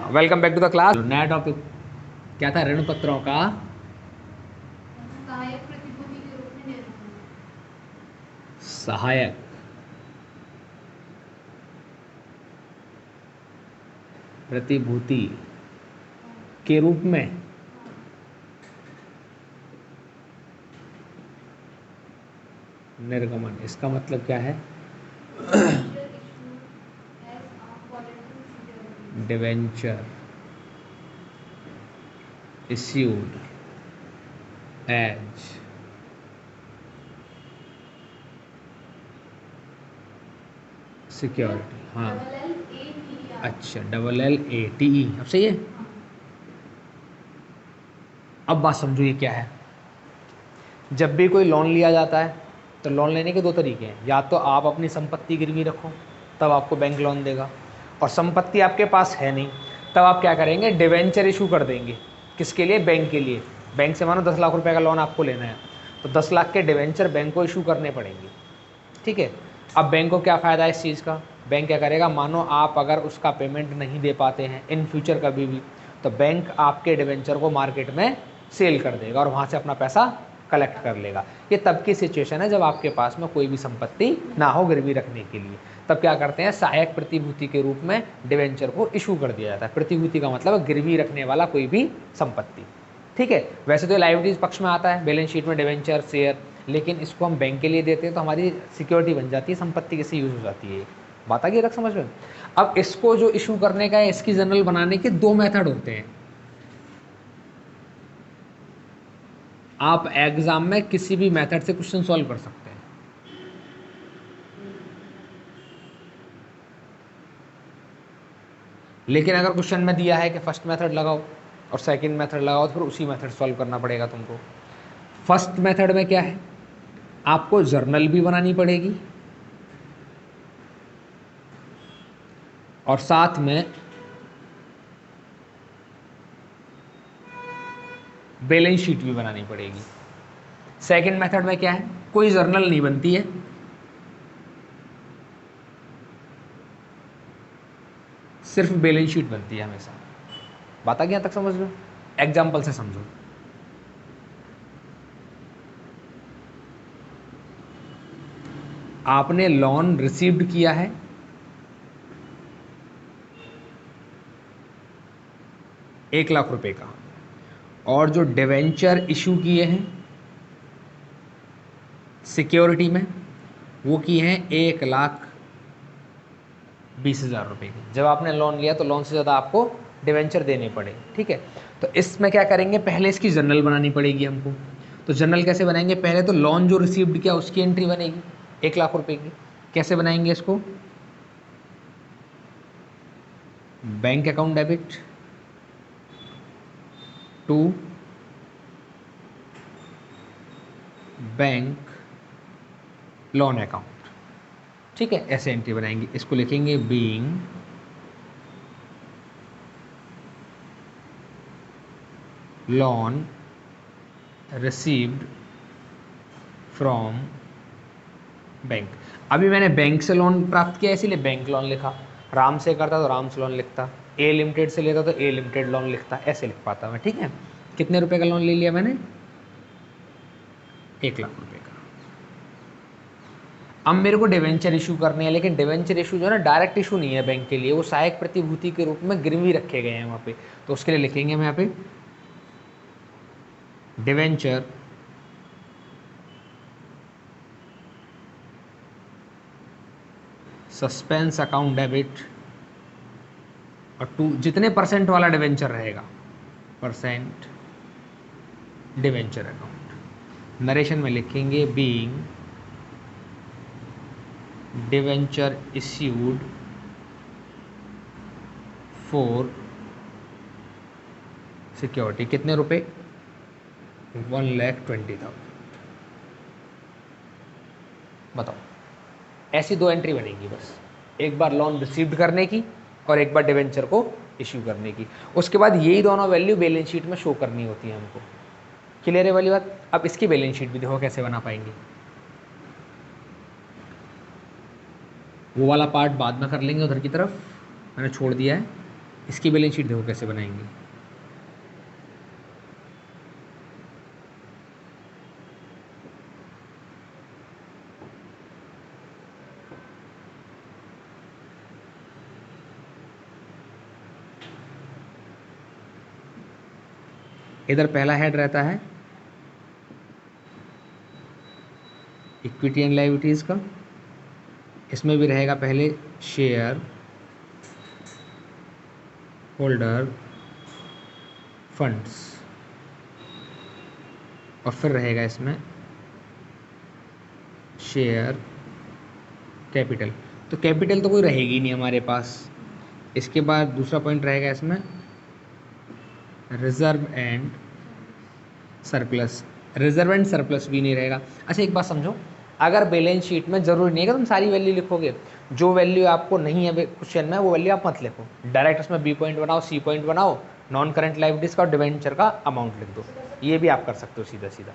Welcome back to the class. नया topic क्या था? ऋण पत्रों का सहायक प्रतिभूति के रूप में निर्माण। सहायक प्रतिभूति के रूप में निर्गमन, इसका मतलब क्या है? Debenture issued as security. हाँ, अच्छा, LLATE, अब सही है। अब बात समझो ये क्या है। जब भी कोई लोन लिया जाता है तो लोन लेने के दो तरीके हैं। या तो आप अपनी संपत्ति गिरवी रखो, तब आपको बैंक लोन देगा, और संपत्ति आपके पास है नहीं, तब आप क्या करेंगे? डिवेंचर इशू कर देंगे। किसके लिए? बैंक के लिए। बैंक से मानो 10 लाख रुपए का लोन आपको लेना है, तो 10 लाख के डिवेंचर बैंक को इशू करने पड़ेंगे। ठीक है। अब बैंक को क्या फ़ायदा है इस चीज़ का? बैंक क्या करेगा? मानो आप अगर उसका पेमेंट नहीं दे पाते हैं इन फ्यूचर कभी भी, तो बैंक आपके डिवेंचर को मार्केट में सेल कर देगा और वहाँ से अपना पैसा कलेक्ट कर लेगा। ये तब की सिचुएशन है जब आपके पास में कोई भी संपत्ति ना हो गिरवी रखने के लिए। तब क्या करते हैं? सहायक प्रतिभूति के रूप में डिवेंचर को इशू कर दिया जाता है। प्रतिभूति का मतलब गिरवी रखने वाला कोई भी संपत्ति। ठीक है। वैसे तो लाइबिलिटीज पक्ष में आता है बैलेंस शीट में डिवेंचर शेयर, लेकिन इसको हम बैंक के लिए देते हैं तो हमारी सिक्योरिटी बन जाती है, संपत्ति कैसे यूज हो जाती है। बात आ गई तक समझ में? अब इसको जो इशू करने का है, इसकी जनरल बनाने के दो मेथड होते हैं। आप एग्जाम में किसी भी मेथड से क्वेश्चन सॉल्व कर सकते हैं। लेकिन अगर क्वेश्चन में दिया है कि फर्स्ट मेथड लगाओ और सेकंड मेथड लगाओ, तो फिर उसी मेथड सॉल्व करना पड़ेगा तुमको। फर्स्ट मेथड में क्या है? आपको जर्नल भी बनानी पड़ेगी और साथ में बैलेंस शीट भी बनानी पड़ेगी। सेकंड मेथड में क्या है? कोई जर्नल नहीं बनती है, सिर्फ बैलेंस शीट बनती है हमेशा। बात आ गया तक समझ लो? एग्जाम्पल से समझो। आपने लोन रिसीव्ड किया है 1 लाख रुपए का, और जो डिवेंचर इशू किए हैं सिक्योरिटी में, वो किए हैं 1,20,000 रुपए की। जब आपने लोन लिया तो लोन से ज़्यादा आपको डिवेंचर देने पड़े। ठीक है। तो इसमें क्या करेंगे? पहले इसकी जर्नल बनानी पड़ेगी हमको। तो जर्नल कैसे बनाएंगे? पहले तो लोन जो रिसीव्ड किया उसकी एंट्री बनेगी 1 लाख रुपए की। कैसे बनाएंगे इसको? Bank account debit to bank loan account. ठीक है, ऐसे एंट्री बनाएंगे। इसको लिखेंगे being loan received from bank. अभी मैंने बैंक से लोन प्राप्त किया इसीलिए बैंक लोन लिखा। राम से करता तो राम से लोन लिखता, ए लिमिटेड से लेता तो ए लिमिटेड लोन लिखता, ऐसे लिख पाता मैं। ठीक है। कितने रुपए का लोन ले लिया मैंने? 1 लाख रुपए का। अब मेरे को डिवेंचर इशू करने हैं, लेकिन डिवेंचर इशू जो है ना, डायरेक्ट इशू नहीं है बैंक के लिए, वो सहायक प्रतिभूति के रूप में गिरवी रखे गए हैं वहाँ पे। तो उसके लिए लिखेंगे हम यहाँ पे डिवेंचर सस्पेंस अकाउंट डेबिट, और टू जितने परसेंट वाला डिवेंचर रहेगा, परसेंट डिवेंचर अकाउंट। नरेशन में लिखेंगे being debenture issued for security. कितने रुपए? 1,20,000। बताओ, ऐसी दो एंट्री बनेगी बस। एक बार लोन रिसीव्ड करने की और एक बार डिवेंचर को इश्यू करने की। उसके बाद यही दोनों वैल्यू बैलेंस शीट में शो करनी होती है हमको। क्लियर है वाली बात? अब इसकी बैलेंस शीट भी देखो कैसे बना पाएंगे। वो वाला पार्ट बाद में कर लेंगे, उधर की तरफ मैंने छोड़ दिया है। इसकी बैलेंस शीट देखो कैसे बनाएंगे। इधर पहला हेड रहता है इक्विटी एंड लायबिलिटीज़ का, इसमें भी रहेगा पहले शेयर होल्डर फंड्स, और फिर रहेगा इसमें शेयर कैपिटल। तो कैपिटल तो कोई रहेगी नहीं हमारे पास। इसके बाद दूसरा पॉइंट रहेगा इसमें reserve and surplus. Reserve and surplus भी नहीं रहेगा। अच्छा एक बात समझो, अगर बैलेंस शीट में जरूरी नहीं है कि तुम सारी वैल्यू लिखोगे, जो वैल्यू आपको नहीं है क्वेश्चन में वो वैल्यू आप मत लिखो, डायरेक्ट उसमें बी पॉइंट बनाओ, सी पॉइंट बनाओ, नॉन करंट लायबिलिटीज का और डिवेंचर का अमाउंट लिख दो। ये भी आप कर सकते हो सीधा सीधा।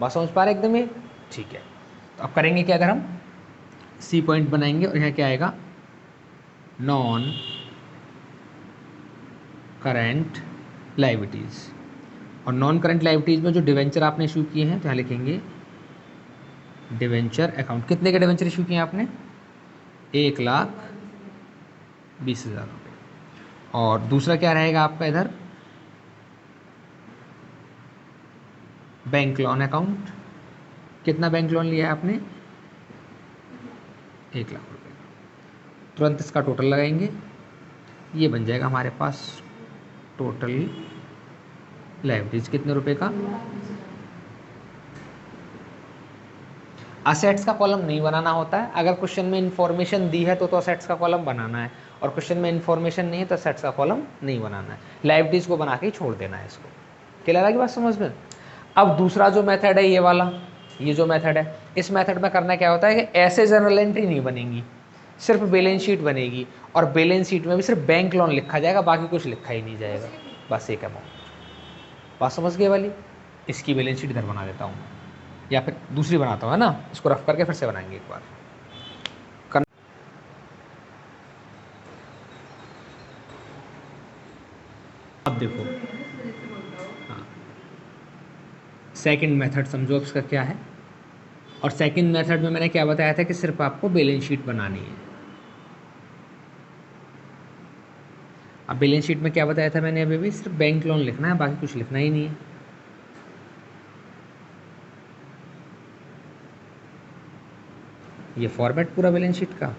बात समझ पा रहे एकदम ये? ठीक है। तो अब करेंगे क्या, अगर हम सी पॉइंट बनाएंगे और यहाँ क्या आएगा, नॉन करंट लायबिलिटीज़, और नॉन करंट लायबिलिटीज़ में जो डिवेंचर आपने इशू किए हैं तो यहाँ लिखेंगे डिवेंचर अकाउंट। कितने के डिवेंचर इशू किए हैं आपने? 1,20,000 रुपये। और दूसरा क्या रहेगा आपका इधर, बैंक लोन अकाउंट। कितना बैंक लोन लिया है आपने? 1,00,000 रुपये। तुरंत इसका टोटल लगाएंगे, ये बन जाएगा हमारे पास टोटल लायबिलिटीज कितने रुपए का। असेट्स का कॉलम नहीं बनाना होता है। अगर क्वेश्चन में इन्फॉर्मेशन दी है तो असेट्स का कॉलम बनाना है, और क्वेश्चन में इन्फॉर्मेशन नहीं है तो असेट्स का कॉलम नहीं बनाना है। लायबिलिटीज को बना के ही छोड़ देना है इसको। क्लियर है की बात समझ में? अब दूसरा जो मेथड है ये वाला, ये जो मेथड है, इस मेथड में करना क्या होता है कि ऐसे जर्नल एंट्री नहीं बनेंगी, सिर्फ बैलेंस शीट बनेगी, और बैलेंस शीट में भी सिर्फ बैंक लोन लिखा जाएगा, बाकी कुछ लिखा ही नहीं जाएगा, बस एक अमाउंट। बात समझ गए वाली? इसकी बैलेंस शीट इधर बना देता हूँ, या फिर दूसरी बनाता हूँ, है ना? इसको रफ करके फिर से बनाएंगे एक बार। अब देखो, हाँ, सेकंड मेथड समझो अब इसका क्या है। और सेकंड मेथड में मैंने क्या बताया था कि सिर्फ आपको बैलेंस शीट बनानी है। अब बैलेंस शीट में क्या बताया था मैंने, अभी भी सिर्फ बैंक लोन लिखना है, बाकी कुछ लिखना ही नहीं है। ये फॉर्मेट पूरा बैलेंस शीट का।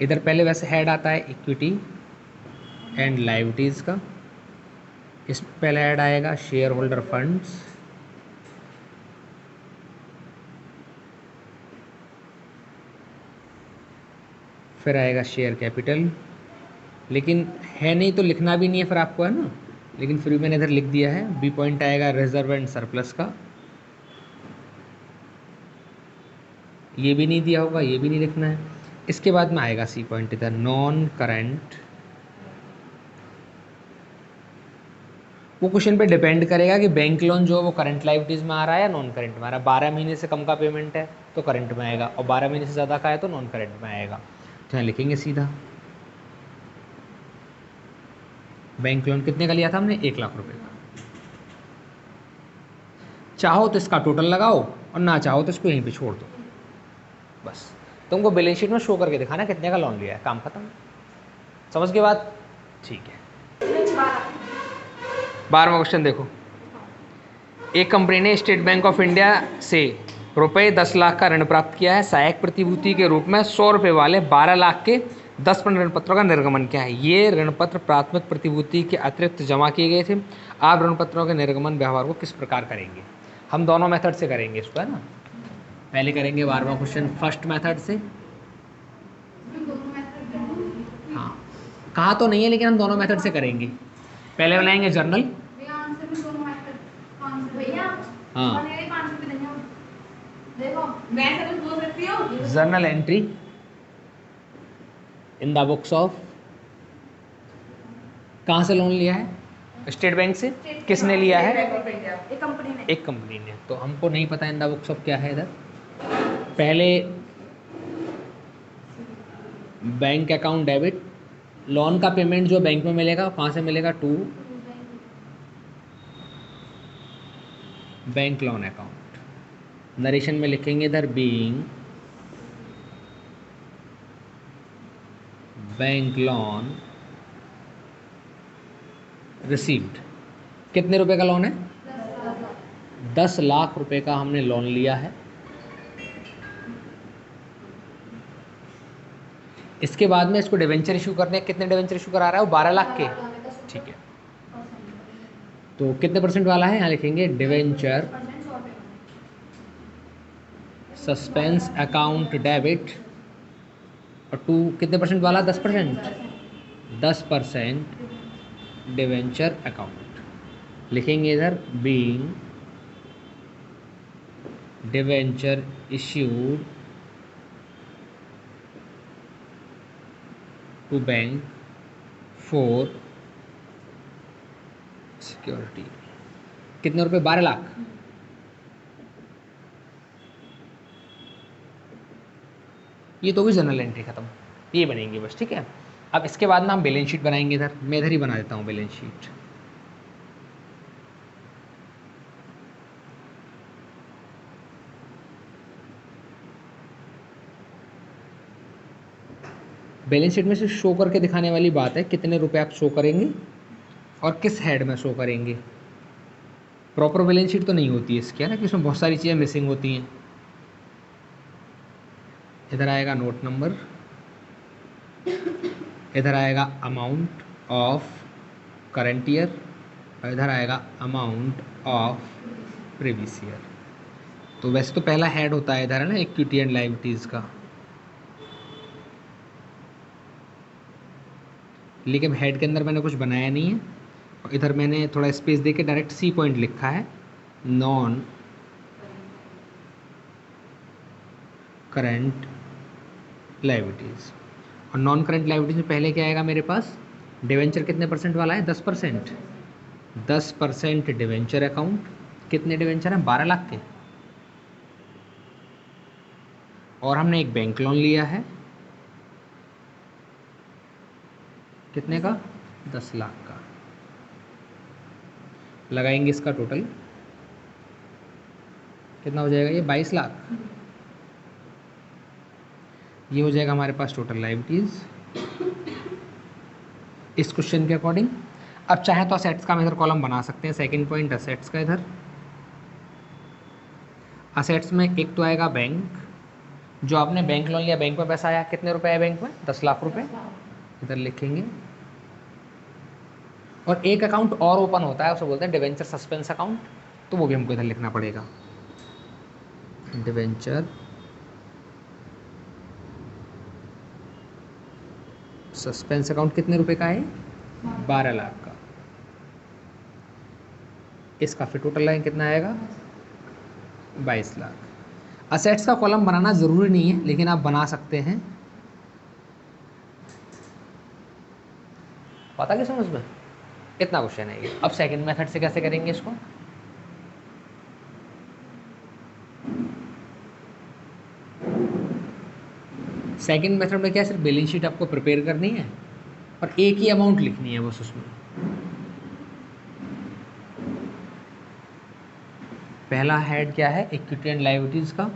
इधर पहले वैसे हेड आता है इक्विटी एंड लायबिलिटीज़ का, इस पहले हेड आएगा शेयर होल्डर फंड्स, फिर आएगा शेयर कैपिटल, लेकिन है नहीं तो लिखना भी नहीं है फिर आपको, है ना? लेकिन फिर भी मैंने इधर लिख दिया है। बी पॉइंट आएगा रिजर्व एंड सरप्लस का, ये भी नहीं दिया होगा, ये भी नहीं लिखना है। इसके बाद में आएगा सी पॉइंट इधर नॉन करंट। वो क्वेश्चन पे डिपेंड करेगा कि बैंक लोन जो है वो करंट लायबिलिटीज में आ रहा है या नॉन करंट में आ रहा है। 12 महीने से कम का पेमेंट है तो करंट में आएगा, और 12 महीने से ज़्यादा का है तो नॉन करंट में आएगा। तो यहाँ लिखेंगे सीधा बैंक लोन कितने का लिया था हमने, 1,00,000 रुपये का। चाहो तो इसका टोटल लगाओ और ना चाहो तो इसको यहीं पे छोड़ दो, बस तुमको बैलेंस शीट में शो करके दिखाना कितने का लोन लिया है, काम खत्म। समझ के बाद? ठीक है। 12वां क्वेश्चन देखो, एक कंपनी ने स्टेट बैंक ऑफ इंडिया से रुपये 10 लाख का ऋण प्राप्त किया है। सहायक प्रतिभूति के रूप में 100 रुपये वाले 12 लाख के 10 ऋण पत्रों का निर्गमन किया है। ये ऋण पत्र प्राथमिक प्रतिभूति के अतिरिक्त जमा किए गए थे। आप ऋण पत्रों के निर्गमन व्यवहार को किस प्रकार करेंगे? हम दोनों मेथड से करेंगे इसको, है ना? पहले करेंगे 12वां क्वेश्चन फर्स्ट मेथड से। हाँ, कहा तो नहीं है लेकिन हम दोनों मेथड से करेंगे। पहले बनाएंगे जर्नल। हाँ, journal entry in the books of. कहाँ से लोन लिया है? स्टेट बैंक से। किसने लिया है? एक कंपनी ने। तो हमको नहीं पता इन द बुक्स ऑफ क्या है इधर। पहले बैंक अकाउंट डेबिट लोन का पेमेंट जो बैंक में मिलेगा कहाँ से मिलेगा? To bank loan account. Narration में लिखेंगे इधर बीइंग बैंक लोन रिसीव्ड। कितने रुपए का लोन है? 10 लाख रुपए का हमने लोन लिया है। इसके बाद में इसको डिवेंचर इशू करने हैं। कितने डिवेंचर इशू करा रहा है वो? 12 लाख के। ठीक है, तो कितने परसेंट वाला है? यहाँ लिखेंगे डिवेंचर सस्पेंस अकाउंट डेबिट। और टू कितने परसेंट वाला? 10%। 10% डिवेंचर अकाउंट लिखेंगे इधर being debenture issued to bank for security. कितने रुपए? 12 लाख। ये तो भी जनरल एंट्री खत्म, ये बनेंगी बस। ठीक है, अब इसके बाद में हम बैलेंस शीट बनाएंगे। इधर मैं इधर ही बना देता हूँ बैलेंस शीट। बैलेंस शीट में से शो करके दिखाने वाली बात है कितने रुपए आप शो करेंगे और किस हेड में शो करेंगे। प्रॉपर बैलेंस शीट तो नहीं होती है इसकी, है ना, कि इसमें बहुत सारी चीज़ें मिसिंग होती हैं। इधर आएगा नोट नंबर, इधर आएगा अमाउंट ऑफ करंट ईयर और इधर आएगा अमाउंट ऑफ प्रीवियस ईयर। तो वैसे तो पहला हेड होता है इधर, है ना, इक्विटी एंड लायबिलिटीज़ का, लेकिन हेड के अंदर मैंने कुछ बनाया नहीं है। और इधर मैंने थोड़ा स्पेस देके डायरेक्ट सी पॉइंट लिखा है, नॉन करंट लायबिलिटीज़। और नॉन करंट लायबिलिटीज में पहले क्या आएगा मेरे पास? डिवेंचर कितने परसेंट वाला है? 10%। 10% डिवेंचर अकाउंट। कितने डिवेंचर हैं? 12 लाख के। और हमने एक बैंक लोन लिया है, कितने का? 10 लाख का। लगाएंगे इसका टोटल, कितना हो जाएगा ये? 22 लाख। ये हो जाएगा हमारे पास टोटल लायबिलिटीज़ इस क्वेश्चन के अकॉर्डिंग। अब चाहे तो असेट्स का हम इधर कॉलम बना सकते हैं। सेकंड पॉइंट असेट्स का, इधर असेट्स में एक तो आएगा बैंक, जो आपने बैंक लोन लिया, बैंक में पैसा आया, कितने रुपए आए बैंक में? 10 लाख रुपए, इधर लिखेंगे। और एक अकाउंट और ओपन होता है, उसे बोलते हैं डिवेंचर सस्पेंस अकाउंट, तो वो भी हमको इधर लिखना पड़ेगा। डिवेंचर सस्पेंस अकाउंट कितने रुपए का है? 12 लाख का। इसका फिर टोटल लाइन कितना आएगा? 22 लाख। असेट्स का कॉलम बनाना ज़रूरी नहीं है, लेकिन आप बना सकते हैं। पता क्या समझ में? इतना क्वेश्चन है ये। अब सेकंड मेथड से कैसे करेंगे इसको? सेकंड मेथड में क्या, सिर्फ बैलेंस शीट आपको प्रिपेयर करनी है और एक ही अमाउंट लिखनी है बस उसमें। पहला हेड क्या है? इक्विटी एंड लायबिलिटीज का।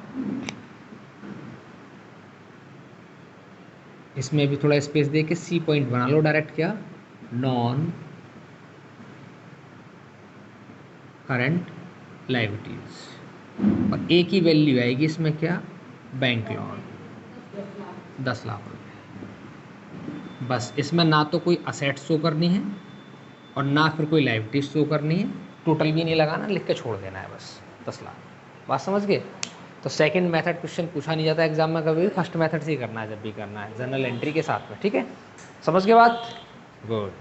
इसमें भी थोड़ा स्पेस दे के सी पॉइंट बना लो डायरेक्ट। क्या? Non current liabilities. और एक ही वैल्यू आएगी इसमें, क्या? बैंक लोन 10 लाख रुपए। बस इसमें ना तो कोई असेट शो करनी है और ना फिर कोई लायबिलिटीज शो करनी है। टोटल भी नहीं लगाना, लिख के छोड़ देना है बस 10 लाख। बात समझ गए? तो सेकंड मेथड क्वेश्चन पूछा नहीं जाता एग्जाम में कभी, फर्स्ट मेथड से ही करना है जब भी करना है, जनरल एंट्री के साथ में। ठीक है, समझ गए बात? गुड।